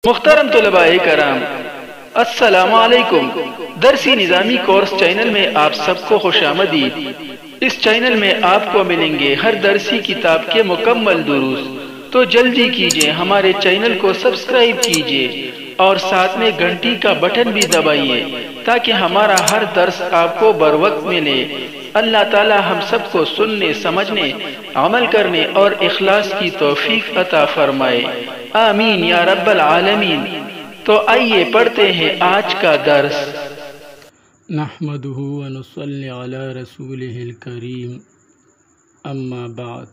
محترم طلباء کرام، السلام علیکم۔ درسی نظامی کورس چینل میں آپ سب کو خوش آمدید۔ اس چینل میں آپ کو ملیں گے ہر درسی کتاب کے مکمل دروس، تو جلدی کیجئے ہمارے چینل کو سبسکرائب کیجئے اور ساتھ میں گھنٹی کا بٹن بھی دبائیے تاکہ ہمارا ہر درس آپ کو بروقت ملے۔ اللہ تعالی ہم سب کو سننے، سمجھنے، عمل کرنے اور اخلاص کی توفیق عطا فرمائے، آمین یا رب العالمین۔ تو آئیے پڑھتے ہیں آج کا درس۔ نحمدہ ونصلی علی رسولہ الکریم، اما بعد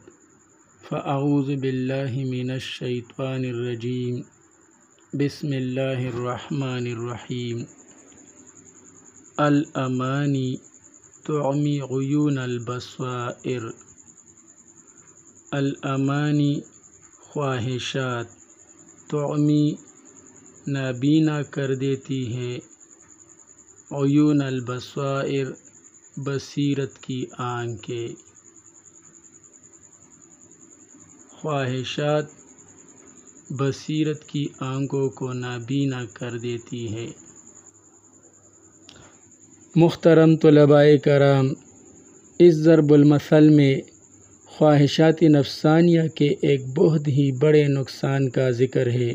فاعوذ باللہ من الشیطان الرجیم، بسم اللہ الرحمن الرحیم۔ الامانی تعمی عیون البصائر۔ الامانی خواہشات، تعمی نابینا کر دیتی ہے، عیون البصائر بصیرت کی آنکھیں۔ خواہشات بصیرت کی آنکھوں کو نابینا کر دیتی ہے۔ محترم طلباء کرام، اس ضرب المثل میں خواہشات نفسانیہ کے ایک بہت ہی بڑے نقصان کا ذکر ہے۔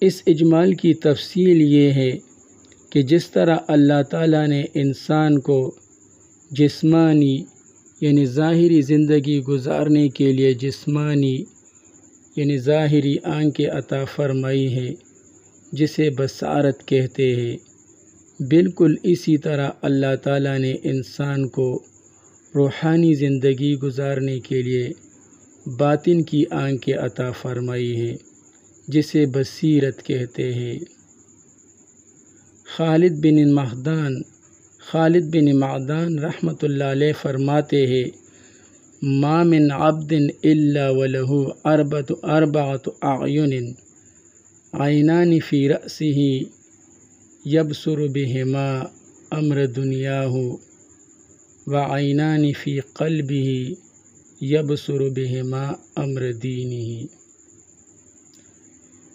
اس اجمال کی تفصیل یہ ہے کہ جس طرح اللہ تعالیٰ نے انسان کو جسمانی یعنی ظاہری زندگی گزارنے کے لیے جسمانی یعنی ظاہری آنکھیں عطا فرمائی ہے، جسے بصارت کہتے ہیں، بالکل اسی طرح اللہ تعالیٰ نے انسان کو روحانی زندگی گزارنے کے لیے باطن کی آنکھیں عطا فرمائی ہے، جسے بصیرت کہتے ہیں۔ خالد بن معدان رحمۃ اللہ علیہ فرماتے ہیں، ما من عبد الا وله اربعۃ اعین، عینان فی رأسہ یبصر بہما امر دنیاہ، وعینان فی قلبہ یبصر بہما امر دینہ۔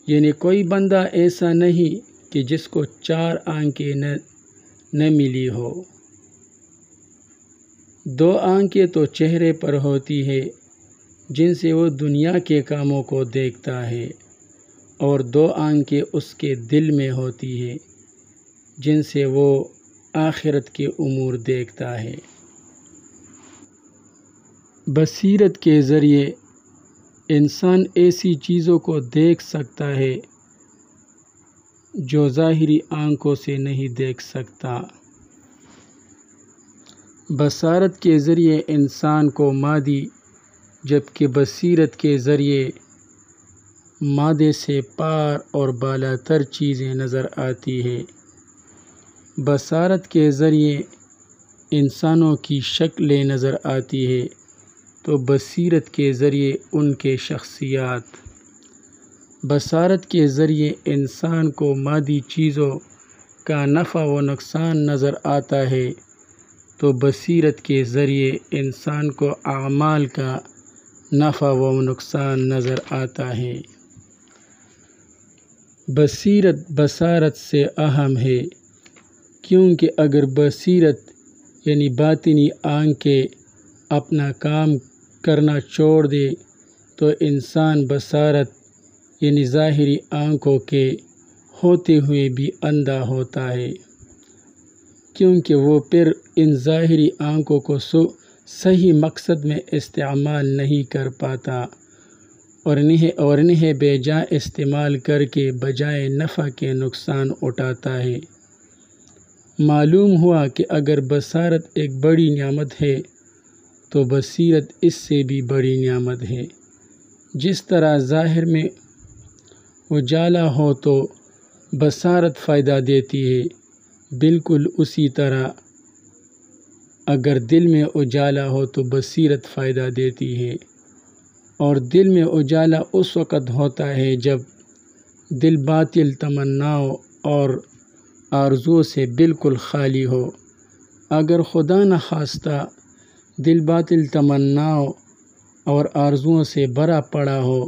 یعنی کوئی بندہ ایسا نہیں کہ جس کو چار آنکھیں نہ ملی ہو۔ دو آنکھیں تو چہرے پر ہوتی ہے جن سے وہ دنیا کے کاموں کو دیکھتا ہے، اور دو آنکھیں اس کے دل میں ہوتی ہے جن سے وہ آخرت کے امور دیکھتا ہے۔ بصیرت کے ذریعے انسان ایسی چیزوں کو دیکھ سکتا ہے جو ظاہری آنکھوں سے نہیں دیکھ سکتا۔ بصارت کے ذریعے انسان کو مادی، جبکہ بصیرت کے ذریعے مادے سے پار اور بالاتر چیزیں نظر آتی ہے۔ بصارت کے ذریعے انسانوں کی شکلیں نظر آتی ہے، تو بصیرت کے ذریعے ان کے شخصیات۔ بصارت کے ذریعے انسان کو مادی چیزوں کا نفع و نقصان نظر آتا ہے، تو بصیرت کے ذریعے انسان کو اعمال کا نفع و نقصان نظر آتا ہے۔ بصیرت بصارت سے اہم ہے، کیونکہ اگر بصیرت یعنی باطنی آنکھیں اپنا کام کرنا چھوڑ دے تو انسان بصارت یعنی ظاہری آنکھوں کے ہوتے ہوئے بھی اندھا ہوتا ہے، کیونکہ وہ پھر ان ظاہری آنکھوں کو صحیح مقصد میں استعمال نہیں کر پاتا، اور انہیں بے جا استعمال کر کے بجائے نفع کے نقصان اٹھاتا ہے۔ معلوم ہوا کہ اگر بصارت ایک بڑی نعمت ہے تو بصیرت اس سے بھی بڑی نعمت ہے۔ جس طرح ظاہر میں اجالا ہو تو بصارت فائدہ دیتی ہے، بالکل اسی طرح اگر دل میں اجالا ہو تو بصیرت فائدہ دیتی ہے، اور دل میں اجالا اس وقت ہوتا ہے جب دل باطل تمناؤں اور آرزوؤں سے بالکل خالی ہو۔ اگر خدا نخواستہ دل باطل تمناؤں اور آرزوؤں سے بھرا پڑا ہو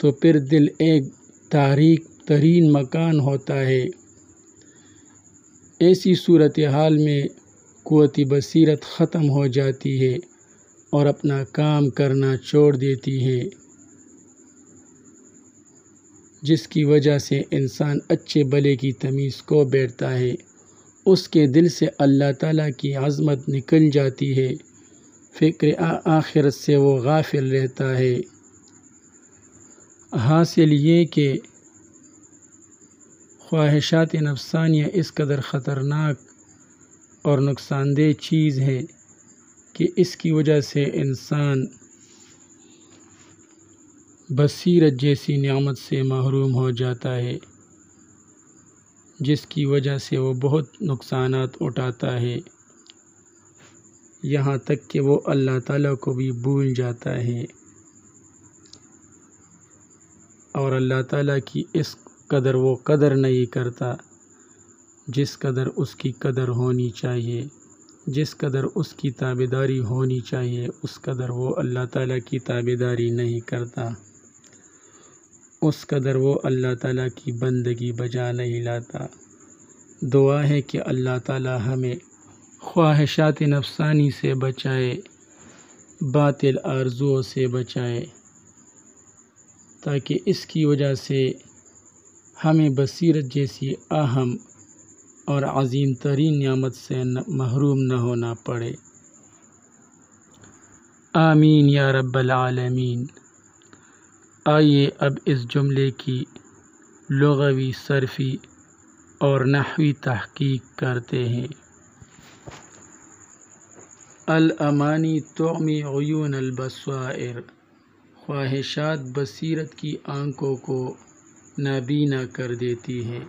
تو پھر دل ایک تاریک ترین مکان ہوتا ہے۔ ایسی صورتحال میں قوت بصیرت ختم ہو جاتی ہے اور اپنا کام کرنا چھوڑ دیتی ہے، جس کی وجہ سے انسان اچھے بلے کی تمیز کو بیٹھتا ہے، اس کے دل سے اللہ تعالیٰ کی عظمت نکل جاتی ہے، فکر آخرت سے وہ غافل رہتا ہے۔ حاصل یہ کہ خواہشات نفسانیہ اس قدر خطرناک اور نقصان دہ چیز ہے کہ اس کی وجہ سے انسان بصیرت جیسی نعمت سے محروم ہو جاتا ہے، جس کی وجہ سے وہ بہت نقصانات اٹھاتا ہے، یہاں تک کہ وہ اللہ تعالیٰ کو بھی بھول جاتا ہے اور اللہ تعالیٰ کی اس قدر وہ قدر نہیں کرتا جس قدر اس کی قدر ہونی چاہیے، جس قدر اس کی تابعداری ہونی چاہیے اس قدر وہ اللہ تعالیٰ کی تابعداری نہیں کرتا، اس قدر وہ اللہ تعالیٰ کی بندگی بجا نہیں لاتا۔ دعا ہے کہ اللہ تعالیٰ ہمیں خواہشات نفسانی سے بچائے، باطل آرزوؤں سے بچائے، تاکہ اس کی وجہ سے ہمیں بصیرت جیسی اہم اور عظیم ترین نعمت سے محروم نہ ہونا پڑے۔ آمین یا رب العالمین۔ آئیے اب اس جملے کی لغوی، صرفی اور نحوی تحقیق کرتے ہیں۔ الامانی تعمی عیون البصائر، خواہشات بصیرت کی آنکھوں کو نابینا کر دیتی ہے۔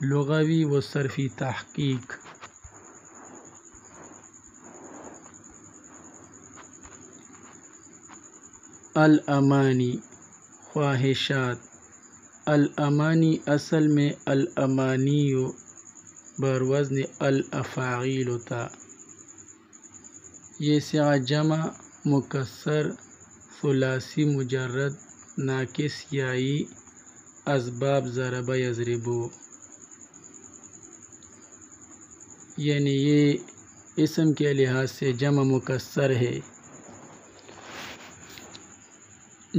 لغوی و صرفی تحقیق۔ الامانی خواہشات، الامانی اصل میں الامانی بروزن الافاعیل ہوتا، یہ صیغہ جمع مکسر ثلاثی مجرد ناقص یائی اسباب ضرب یضربو، یعنی یہ اسم کے لحاظ سے جمع مکسر ہے۔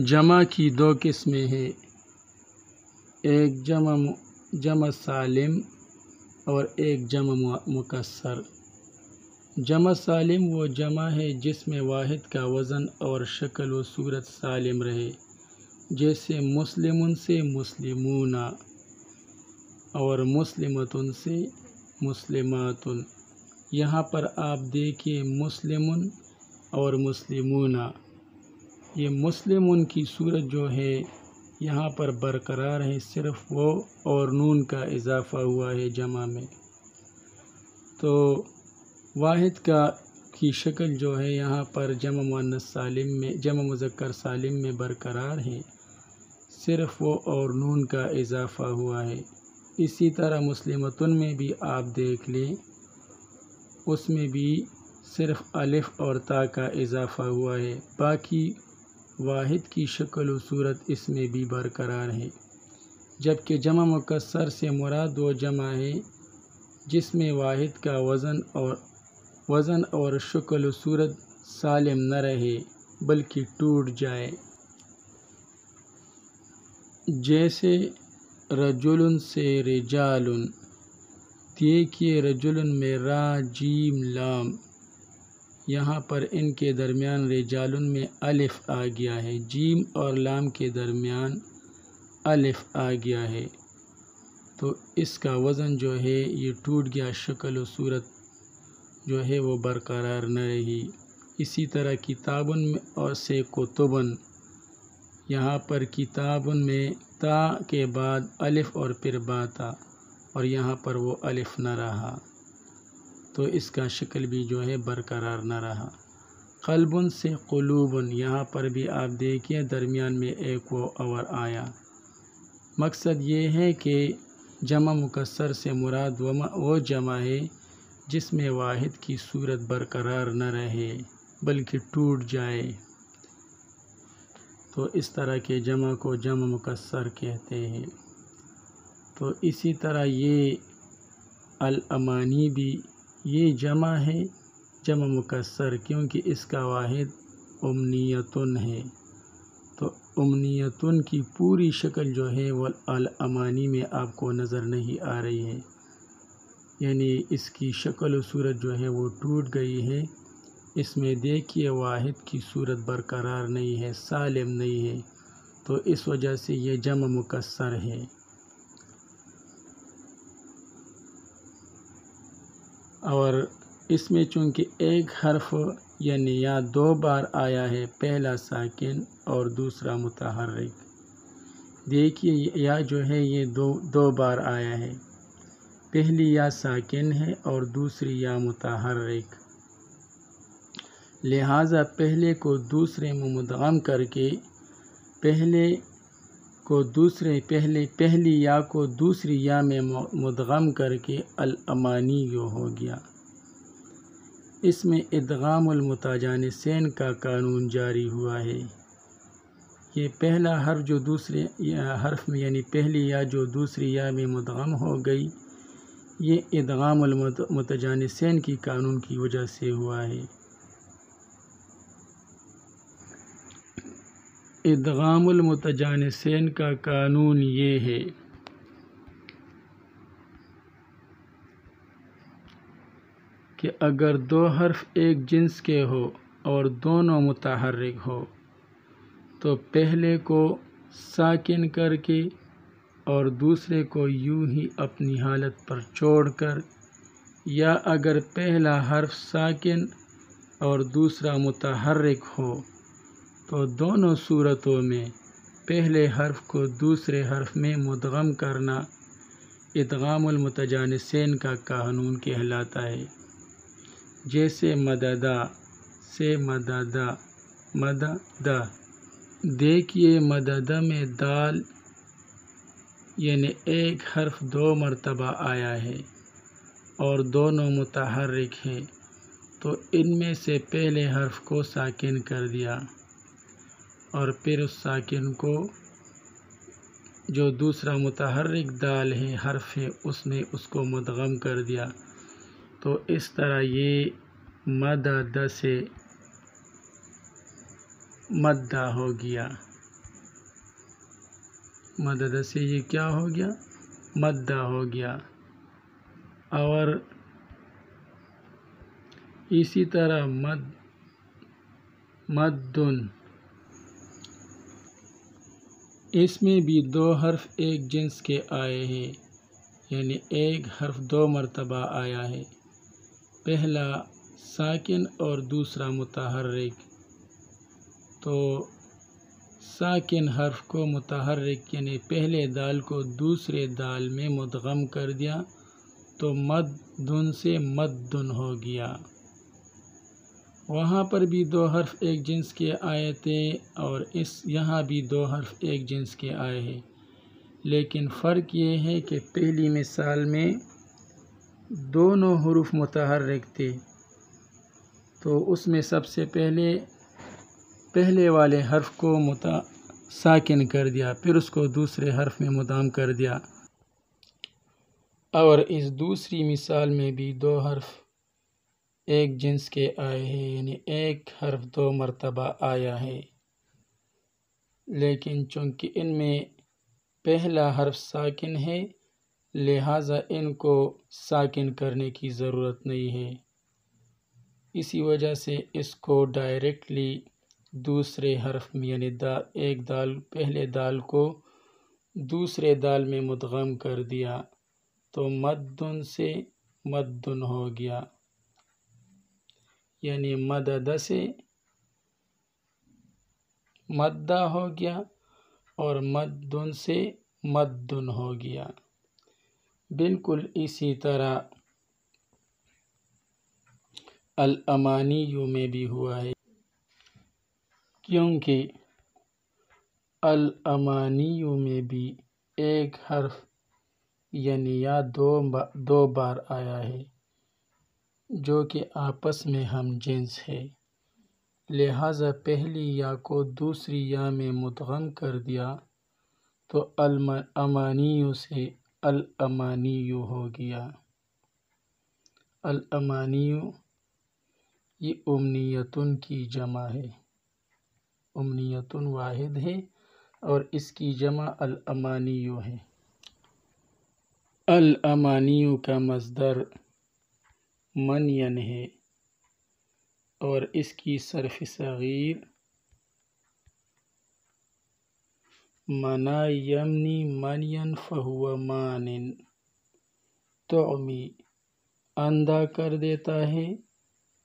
جمع کی دو قسمیں ہیں، ایک جمع سالم اور ایک جمع مکسر۔ جمع سالم وہ جمع ہے جس میں واحد کا وزن اور شکل و صورت سالم رہے، جیسے مسلمن سے مسلمون اور مسلمتن سے مسلماتن۔ یہاں پر آپ دیکھیے مسلمن اور مسلمون، یہ مسلمن کی صورت جو ہے یہاں پر برقرار ہے، صرف وہ اور نون کا اضافہ ہوا ہے جمع میں، تو واحد کی شکل جو ہے یہاں پر جمع مؤنث سالم میں، جمع مذکر سالم میں برقرار ہے، صرف وہ اور نون کا اضافہ ہوا ہے۔ اسی طرح مسلمتن میں بھی آپ دیکھ لیں، اس میں بھی صرف الف اور تا کا اضافہ ہوا ہے، باقی واحد کی شکل و صورت اس میں بھی برقرار ہے۔ جبکہ جمع مکسر سے مراد وہ جمع ہے جس میں واحد کا وزن اور شکل و صورت سالم نہ رہے بلکہ ٹوٹ جائے، جیسے رجل سے رجال۔ دیکھیے رجل میں را جیم لام، یہاں پر ان کے درمیان رجال میں الف آ گیا ہے، جیم اور لام کے درمیان الف آ گیا ہے، تو اس کا وزن جو ہے یہ ٹوٹ گیا، شکل و صورت جو ہے وہ برقرار نہ رہی۔ اسی طرح کتابن اور سے کتبن، یہاں پر کتابن میں تا کے بعد الف اور پھر با تھا اور یہاں پر وہ الف نہ رہا، تو اس کا شکل بھی جو ہے برقرار نہ رہا۔ قلبن سے قلوبن، یہاں پر بھی آپ دیکھیے درمیان میں ایک وہ اور آیا۔ مقصد یہ ہے کہ جمع مکسر سے مراد وہ جمع ہے جس میں واحد کی صورت برقرار نہ رہے بلکہ ٹوٹ جائے، تو اس طرح کے جمع کو جمع مکسر کہتے ہیں۔ تو اسی طرح یہ الامانی بھی یہ جمع ہے، جمع مکسر، کیونکہ اس کا واحد امنیتن ہے۔ تو امنیتن کی پوری شکل جو ہے وہ الامانی میں آپ کو نظر نہیں آ رہی ہے، یعنی اس کی شکل و صورت جو ہے وہ ٹوٹ گئی ہے۔ اس میں دیکھیے واحد کی صورت برقرار نہیں ہے، سالم نہیں ہے، تو اس وجہ سے یہ جمع مکسر ہے۔ اور اس میں چونکہ ایک حرف یعنی یا دو بار آیا ہے، پہلا ساکن اور دوسرا متحرک۔ دیکھیے یا جو ہے یہ دو بار آیا ہے، پہلی یا ساکن ہے اور دوسری یا متحرک، لہٰذا پہلے کو دوسرے میں مدغم کر کے پہلی یا کو دوسری یا میں مدغم کر کے الامانی یو ہو گیا۔ اس میں ادغام المتجانسین کا قانون جاری ہوا ہے۔ یہ پہلا حرف جو دوسرے حرف میں یعنی پہلی یا جو دوسری یا میں مدغم ہو گئی، یہ ادغام المتجانسین کی قانون کی وجہ سے ہوا ہے۔ ادغام المتجانسین کا قانون یہ ہے کہ اگر دو حرف ایک جنس کے ہو اور دونوں متحرک ہو تو پہلے کو ساکن کر کے اور دوسرے کو یوں ہی اپنی حالت پر چھوڑ کر، یا اگر پہلا حرف ساکن اور دوسرا متحرک ہو تو دونوں صورتوں میں پہلے حرف کو دوسرے حرف میں مدغم کرنا ادغام المتجانسین کا قانون کہلاتا ہے۔ جیسے مددا سے مددا، مددا، دیکھیے مددا میں دال یعنی ایک حرف دو مرتبہ آیا ہے اور دونوں متحرک ہیں، تو ان میں سے پہلے حرف کو ساکن کر دیا اور پھر اس ساکن کو جو دوسرا متحرک دال ہے حرف ہے اس کو مدغم کر دیا، تو اس طرح یہ مدد سے مدہ ہو گیا، مدد سے یہ کیا ہو گیا؟ مدہ ہو گیا۔ اور اسی طرح مدن، اس میں بھی دو حرف ایک جنس کے آئے ہیں، یعنی ایک حرف دو مرتبہ آیا ہے، پہلا ساکن اور دوسرا متحرک، تو ساکن حرف کو متحرک یعنی پہلے دال کو دوسرے دال میں مدغم کر دیا تو مدن سے مدن ہو گیا۔ وہاں پر بھی دو حرف ایک جنس کے آئے تھے اور یہاں بھی دو حرف ایک جنس کے آئے ہیں، لیکن فرق یہ ہے کہ پہلی مثال میں دونوں حروف متحرک تھے، تو اس میں سب سے پہلے والے حرف کو ساکن کر دیا، پھر اس کو دوسرے حرف میں مدغم کر دیا۔ اور اس دوسری مثال میں بھی دو حرف ایک جنس کے آئے ہیں، یعنی ایک حرف دو مرتبہ آیا ہے، لیکن چونکہ ان میں پہلا حرف ساکن ہے لہٰذا ان کو ساکن کرنے کی ضرورت نہیں ہے، اسی وجہ سے اس کو ڈائریکٹلی دوسرے حرف میں یعنی پہلے دال کو دوسرے دال میں مدغم کر دیا تو مدن سے مدن ہو گیا، یعنی مدد سے مدہ ہو گیا اور مدن سے مدن ہو گیا۔ بالکل اسی طرح الامانیوں میں بھی ہوا ہے، کیونکہ الامانیوں میں بھی ایک حرف یعنی یا دو بار آیا ہے جو کہ آپس میں ہم جنس ہے، لہٰذا پہلی یا کو دوسری یا میں مدغم کر دیا تو الامانیو سے الامانیو ہو گیا۔ الامانیو یہ امنیتن کی جمع ہے، امنیتن واحد ہے اور اس کی جمع الامانیو ہے۔ الامانیو کا مصدر منین ہے اور اس کی صرف صغیر منا یمنی منین فہو مانن، تعمی اندھا کر دیتا ہے،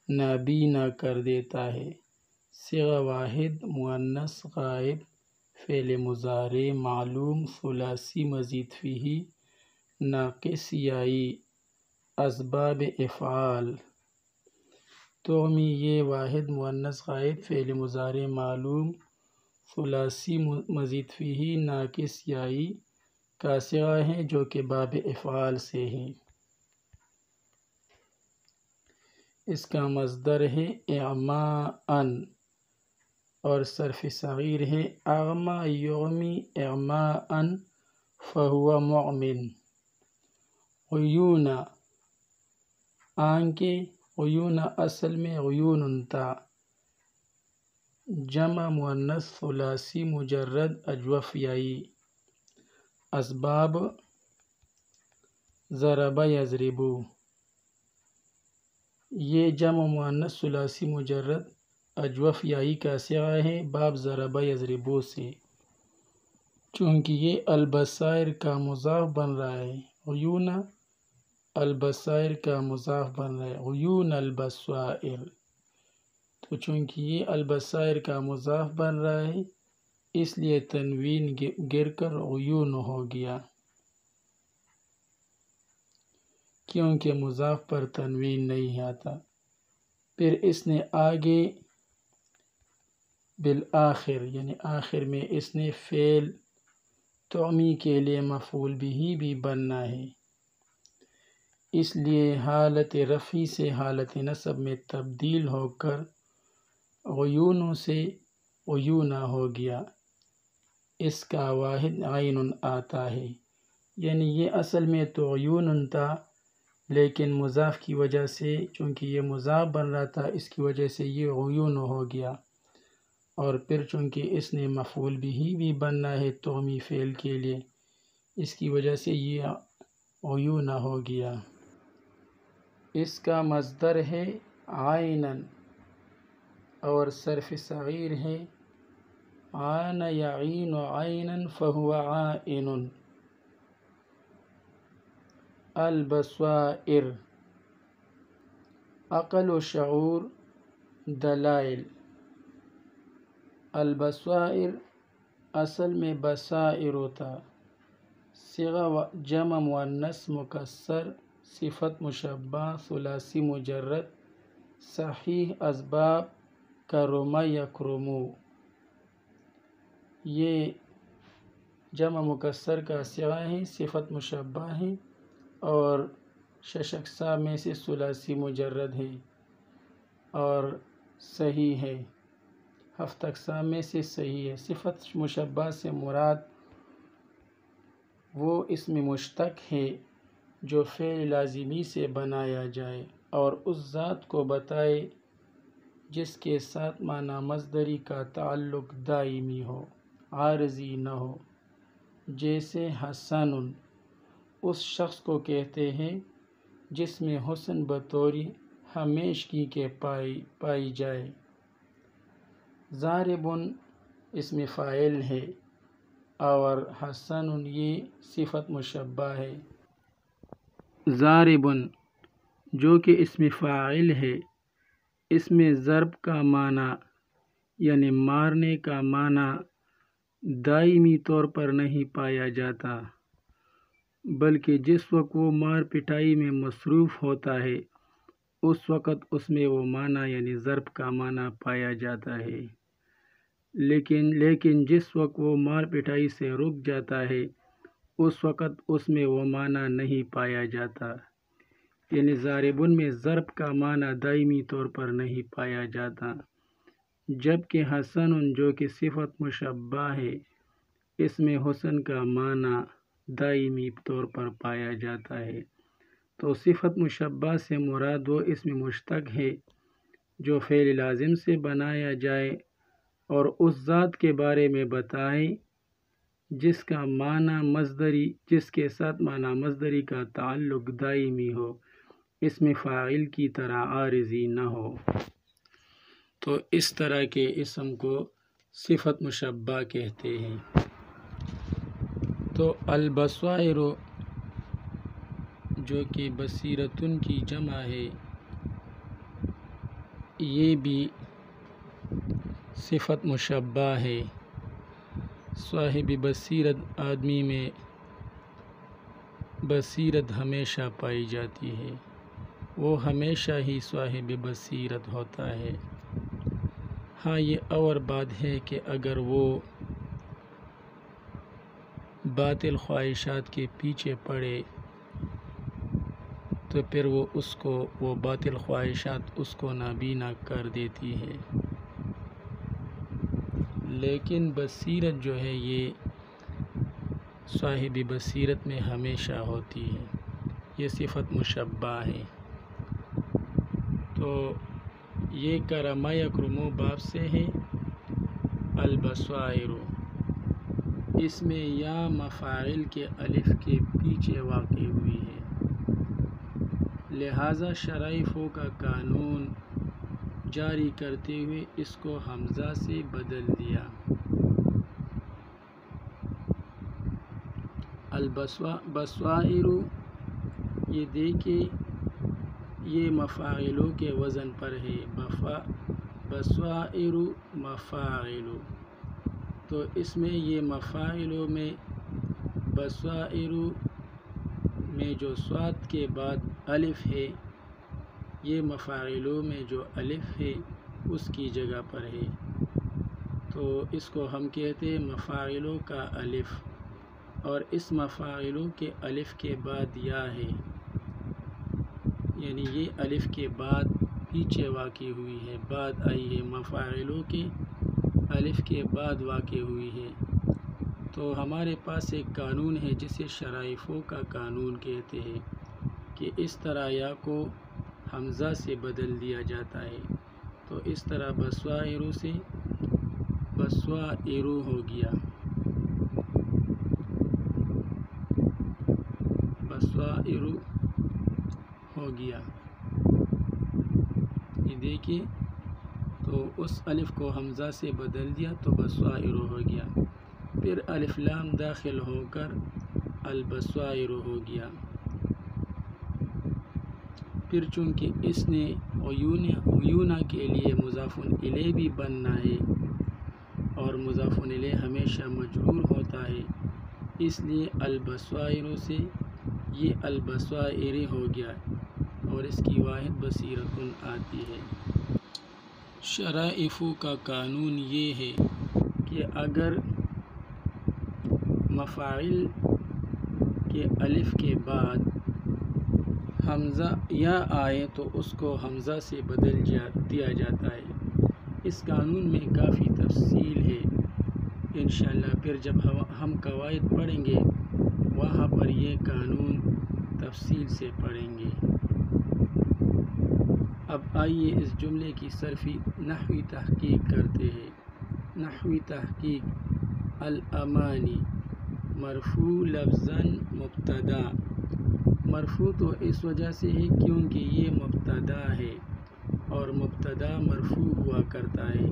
نابینا کر دیتا ہے۔ صیغہ واحد مؤنث غائب فعل مضارع معلوم ثلاثی مزید فیہ ناقص یائی اسباب افعال۔ تعمی یہ واحد مؤنث غائب فعل مضارع معلوم ثلاثی مزید فیہ ناقص یائی کا صیغہ ہے جو کہ باب افعال سے ہے۔ اس کا مصدر ہے اعماءً اور صرف صغیر ہے اغما یغمی اعماءً فہو معمن۔ عیونا آنکھیں، عیونا اصل میں عیون تھا، جمع مؤنث ثلاثی مجرد اجوف یائی۔ اسباب ضرب یضرب، یہ جمع مؤنث ثلاثی مجرد اجوف یائی کا صیغہ ہے باب ضرب یضرب سے، چونکہ یہ البصائر کا مضاف بن رہا ہے۔ عیون البصائر کا مضاف بن رہا ہے، عیون البصائر، تو چونکہ یہ البصائر کا مضاف بن رہا ہے اس لیے تنوین گر کر عیون ہو گیا، کیونکہ مضاف پر تنوین نہیں آتا۔ پھر اس نے آگے بالآخر یعنی آخر میں اس نے فعل تعمی کے لیے مفعول بھی بننا ہے، اس لیے حالت رفعی سے حالت نصب میں تبدیل ہو کر عیونوں سے عیونا ہو گیا۔ اس کا واحد عین آتا ہے، یعنی یہ اصل میں تو عیون تھا لیکن مضاف کی وجہ سے چونکہ یہ مضاف بن رہا تھا اس کی وجہ سے یہ عیون ہو گیا، اور پھر چونکہ اس نے مفعول بھی بننا ہے تعمی فعل کے لیے اس کی وجہ سے یہ عیون ہو گیا۔ اس کا مصدر ہے عینن اور صرف صغیر ہے عان یعین عینن فہو عائن۔ البصائر عقل و شعور دلائل۔ البصائر اصل میں بصائر ہوتا، صیغہ جمع مؤنث مکسر صفت مشبہ ثلاثی مجرد صحیح اسباب کرم یکرم، یہ جمع مکسر کا صیغہ ہے، صفت مشبہ ہے اور شش اقسام میں سے ثلاثی مجرد ہے اور صحیح ہے، ہفت اقسام میں سے صحیح ہے۔ صفت مشبہ سے مراد وہ اسم مشتق ہے جو فعل لازمی سے بنایا جائے اور اس ذات کو بتائے جس کے ساتھ معنی مصدری کا تعلق دائمی ہو، عارضی نہ ہو۔ جیسے حسن، اس شخص کو کہتے ہیں جس میں حسن بطور ہمیشگی کے پائی جائے۔ ضارب اسم فاعل ہے اور حسن یہ صفت مشبہ ہے۔ ضارب جو کہ اسم فاعل ہے، اس میں ضرب کا معنی یعنی مارنے کا معنی دائمی طور پر نہیں پایا جاتا، بلکہ جس وقت وہ مار پٹائی میں مصروف ہوتا ہے اس وقت اس میں وہ معنی یعنی ضرب کا معنی پایا جاتا ہے، لیکن جس وقت وہ مار پٹائی سے رک جاتا ہے اس وقت اس میں وہ معنی نہیں پایا جاتا، یعنی ضاربن میں ضرب کا معنی دائمی طور پر نہیں پایا جاتا، جبکہ حسن جو کہ صفت مشبہ ہے، اس میں حسن کا معنی دائمی طور پر پایا جاتا ہے، تو صفت مشبہ سے مراد وہ اسم مشتق ہے جو فعل لازم سے بنایا جائے اور اس ذات کے بارے میں بتائے جس کے ساتھ معنی مصدری کا تعلق دائمی ہو، اسم فاعل کی طرح عارضی نہ ہو، تو اس طرح کے اسم کو صفت مشبہ کہتے ہیں۔ تو البصائر جو کہ بصیرتن کی جمع ہے، یہ بھی صفت مشبہ ہے۔ صاحب بصیرت آدمی میں بصیرت ہمیشہ پائی جاتی ہے، وہ ہمیشہ ہی صاحب بصیرت ہوتا ہے۔ ہاں یہ اور بات ہے کہ اگر وہ باطل خواہشات کے پیچھے پڑے تو پھر وہ باطل خواہشات اس کو نابینا کر دیتی ہے، لیکن بصیرت جو ہے یہ صاحب بصیرت میں ہمیشہ ہوتی ہے، یہ صفت مشبہ ہے۔ تو یہ کرما یکرمو باب سے ہے۔ البصائر اس میں یا مفاعل کے الف کے پیچھے واقع ہوئی ہے، لہذا شرائفوں کا قانون جاری کرتے ہوئے اس کو حمزہ سے بدل دیا۔ البصائر یہ دیکھیں یہ مفاعلوں کے وزن پر ہے، بصائر مفاعل، تو اس میں یہ مفاعلوں میں بصائر میں جو صاد کے بعد الف ہے، یہ مفاعلوں میں جو الف ہے اس کی جگہ پر ہے، تو اس کو ہم کہتے ہیں مفاعلوں کا الف، اور اس مفاعلوں کے الف کے بعد یا ہے، یعنی یہ الف کے بعد پیچھے واقع ہوئی ہے، بعد آئی ہے، مفاعلوں کے الف کے بعد واقع ہوئی ہے۔ تو ہمارے پاس ایک قانون ہے جسے شرائفوں کا قانون کہتے ہیں کہ اس طرح یا کو حمزہ سے بدل دیا جاتا ہے، تو اس طرح بصائر سے بصائر ہو گیا، بصائر ہو گیا، یہ دیکھیے، تو اس الف کو حمزہ سے بدل دیا تو بصائر ہو گیا، پھر الف لام داخل ہو کر البصائر ہو گیا، پھر چونکہ اس نے عیونہ کے لیے مضاف الیہ بھی بننا ہے اور مضاف الیہ ہمیشہ مجرور ہوتا ہے، اس لیے البصائر سے یہ البصائر ہو گیا اور اس کی واحد بصیرتن آتی ہے۔ شرائف کا قانون یہ ہے کہ اگر مفاعل کے الف کے بعد حمزہ یا آئے تو اس کو حمزہ سے بدل دیا جاتا ہے۔ اس قانون میں کافی تفصیل ہے، انشاءاللہ پھر جب ہم قواعد پڑھیں گے وہاں پر یہ قانون تفصیل سے پڑھیں گے۔ اب آئیے اس جملے کی صرفی نحوی تحقیق کرتے ہیں۔ نحوی تحقیق، الامانی مرفوع لفظاً مبتدا، مرفوع تو اس وجہ سے ہے کیونکہ یہ مبتدا ہے اور مبتدا مرفوع ہوا کرتا ہے،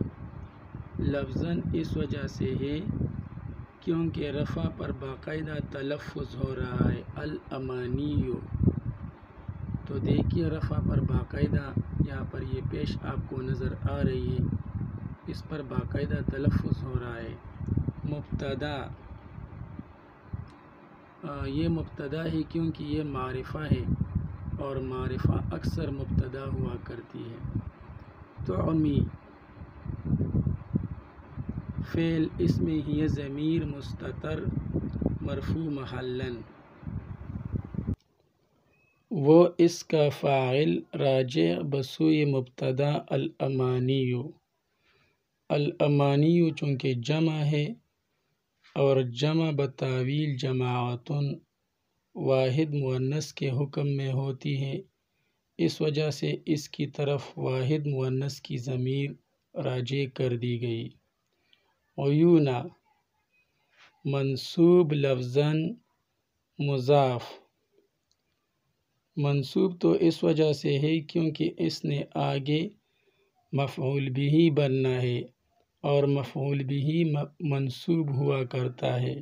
لفظاً اس وجہ سے ہے کیونکہ رفع پر باقاعدہ تلفظ ہو رہا ہے، الامانیو، تو دیکھیے رفع پر باقاعدہ یہاں پر یہ پیش آپ کو نظر آ رہی ہے، اس پر باقاعدہ تلفظ ہو رہا ہے۔ مبتدا، یہ مبتدا ہے کیونکہ یہ معرفہ ہے اور معرفہ اکثر مبتدا ہوا کرتی ہے۔ تعمی فعل اس میں ہی ضمیر مستتر مرفوع محلاً، وہ اس کا فاعل راجع بسوئے مبتدا الامانیو، الامانی چونکہ جمع ہے اور جمع بتاویل جماعتن واحد مؤنث کے حکم میں ہوتی ہے، اس وجہ سے اس کی طرف واحد مؤنث کی ضمیر راجع کر دی گئی۔ عیونا منصوب لفظاً مضاف، منصوب تو اس وجہ سے ہے کیونکہ اس نے آگے مفعول بھی بننا ہے اور مفعول بھی منصوب ہوا کرتا ہے۔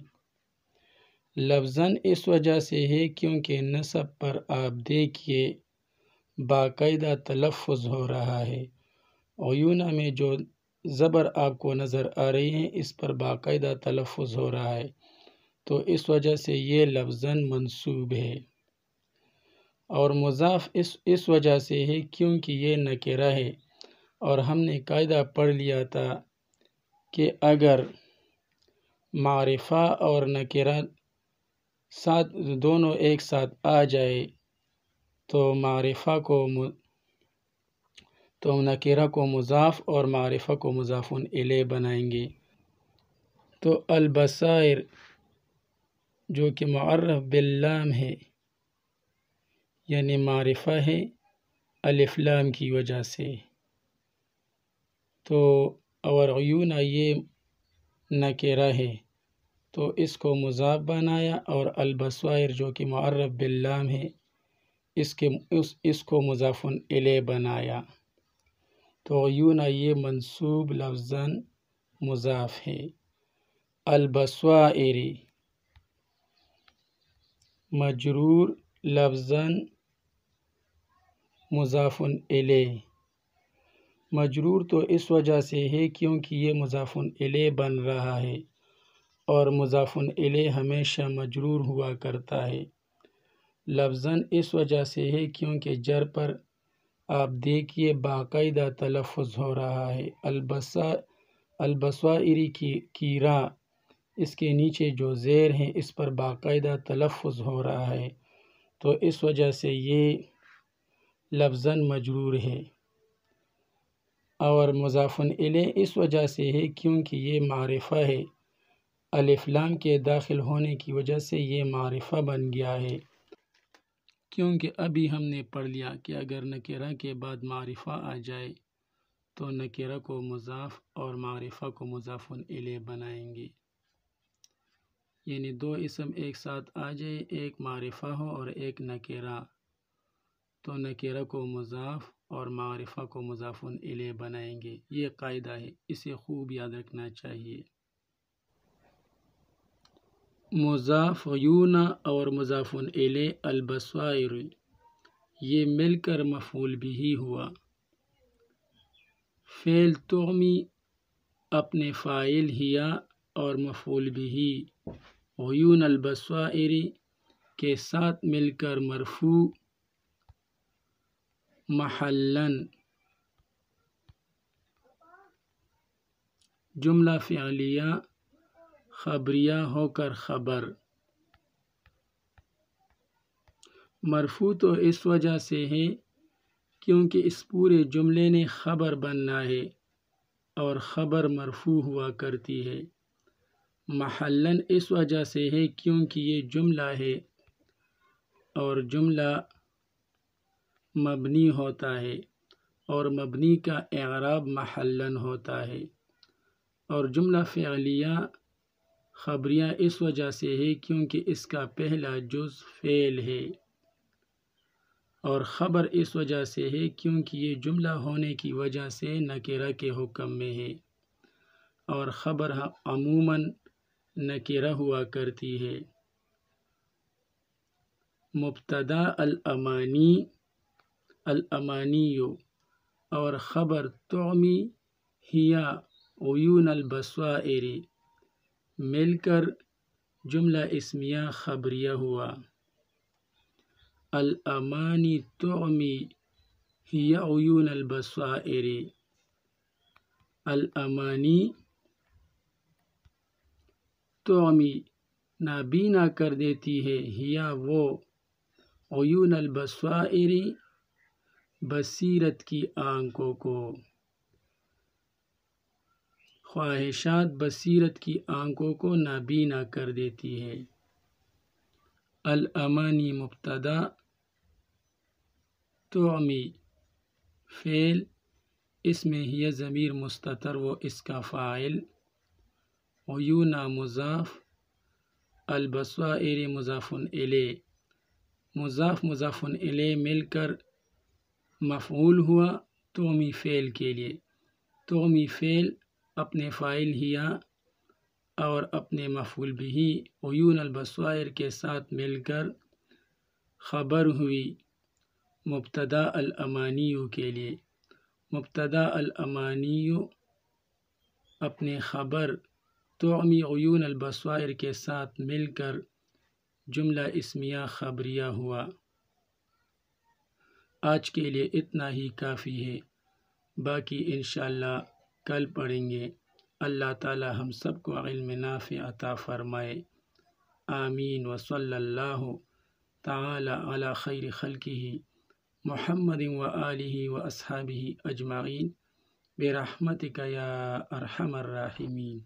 لفظاً اس وجہ سے ہے کیونکہ نصب پر آپ دیکھیے باقاعدہ تلفظ ہو رہا ہے۔ عیونا میں جو زبر آپ کو نظر آ رہی ہیں اس پر باقاعدہ تلفظ ہو رہا ہے، تو اس وجہ سے یہ لفظاً منصوب ہے۔ اور مضاف اس وجہ سے ہے کیونکہ یہ نکرہ ہے، اور ہم نے قاعدہ پڑھ لیا تھا کہ اگر معرفہ اور نکرہ دونوں ایک ساتھ آ جائے تو نکرہ کو مضاف اور معرفہ کو مضاف الیہ بنائیں گے۔ تو البصائر جو کہ معرف باللام ہے یعنی معرفہ ہے الف لام کی وجہ سے، تو اور عیونا یہ نکرہ ہے تو اس کو مضاف بنایا، اور البصائر جو کہ معرف باللام ہے اس کو مضاف الیہ بنایا، تو عیونا یہ منصوب لفظاً مضاف ہے۔ البصائر مجرور لفظاً مضاف الیہ، مجرور تو اس وجہ سے ہے کیونکہ یہ مضاف الیہ بن رہا ہے، اور مضاف الیہ ہمیشہ مجرور ہوا کرتا ہے۔ لفظاً اس وجہ سے ہے کیونکہ جر پر آپ دیکھیے باقاعدہ تلفظ ہو رہا ہے۔ البصائر کی را، اس کے نیچے جو زیر ہیں اس پر باقاعدہ تلفظ ہو رہا ہے، تو اس وجہ سے یہ لفظاً مجرور ہے۔ اور مضاف الیہ اس وجہ سے ہے کیونکہ یہ معرفہ ہے، الف لام کے داخل ہونے کی وجہ سے یہ معرفہ بن گیا ہے، کیونکہ ابھی ہم نے پڑھ لیا کہ اگر نکرہ کے بعد معرفہ آ جائے تو نکرہ کو مضاف اور معرفہ کو مضاف الیہ بنائیں گے، یعنی دو اسم ایک ساتھ آ جائے، ایک معرفہ ہو اور ایک نکرہ، تو نکرہ کو مضاف اور معرفہ کو مضاف الیہ بنائیں گے۔ یہ قاعدہ ہے، اسے خوب یاد رکھنا چاہیے۔ مضاف عیونا اور مضاف الیہ البصائر یہ مل کر مفعول بھی ہوا۔ فعل تعمی اپنے فاعل ہیا اور مفعول بھی عیون البصائر کے ساتھ مل کر مرفوع محلاً جملہ فعلیہ خبریہ ہو کر خبر، مرفوع تو اس وجہ سے ہے کیونکہ اس پورے جملے نے خبر بننا ہے اور خبر مرفوع ہوا کرتی ہے۔ محلاً اس وجہ سے ہے کیونکہ یہ جملہ ہے اور جملہ مبنی ہوتا ہے، اور مبنی کا اعراب محلاً ہوتا ہے، اور جملہ فعلیہ خبریہ اس وجہ سے ہے کیونکہ اس کا پہلا جز فعل ہے، اور خبر اس وجہ سے ہے کیونکہ یہ جملہ ہونے کی وجہ سے نکرہ کے حکم میں ہے، اور خبر عموماً نکرہ ہوا کرتی ہے۔ مبتدا الامانی اور خبر تعمی ہیا عیون البصائر مل کر جملہ اسمیہ خبریہ ہوا۔ الامانی تعمی ہیا عیون البصائر، الامانی تعمی نابینا کر دیتی ہے، ہیا وہ عیون البصائر بصیرت کی آنکھوں کو۔ خواہشات بصیرت کی آنکھوں کو نابینا کر دیتی ہے۔ الامانی مبتدا، تعمی فعل، اس میں ہی ضمیر مستتر و اس کا فاعل، عیون مضاف، البصائر مضاف الیہ، مضاف الیہ مل کر مفعول ہوا تعمی فعل کے لیے۔ تعمی فعل اپنے فاعل ہیا اور اپنے مفعول بھی عیون البصائر کے ساتھ مل کر خبر ہوئی مبتدا الامانیو کے لیے۔ مبتدا الامانیو اپنے خبر تعمی عیون البصائر کے ساتھ مل کر جملہ اسمیہ خبریہ ہوا۔ آج کے لیے اتنا ہی کافی ہے، باقی انشاءاللہ کل پڑھیں گے۔ اللہ تعالی ہم سب کو علم نافع عطا فرمائے، آمین۔ وصلی اللہ تعالی علی خیر خلقہ محمد وآلہ واصحابہ اجمعین برحمتک یا ارحم الراحمین۔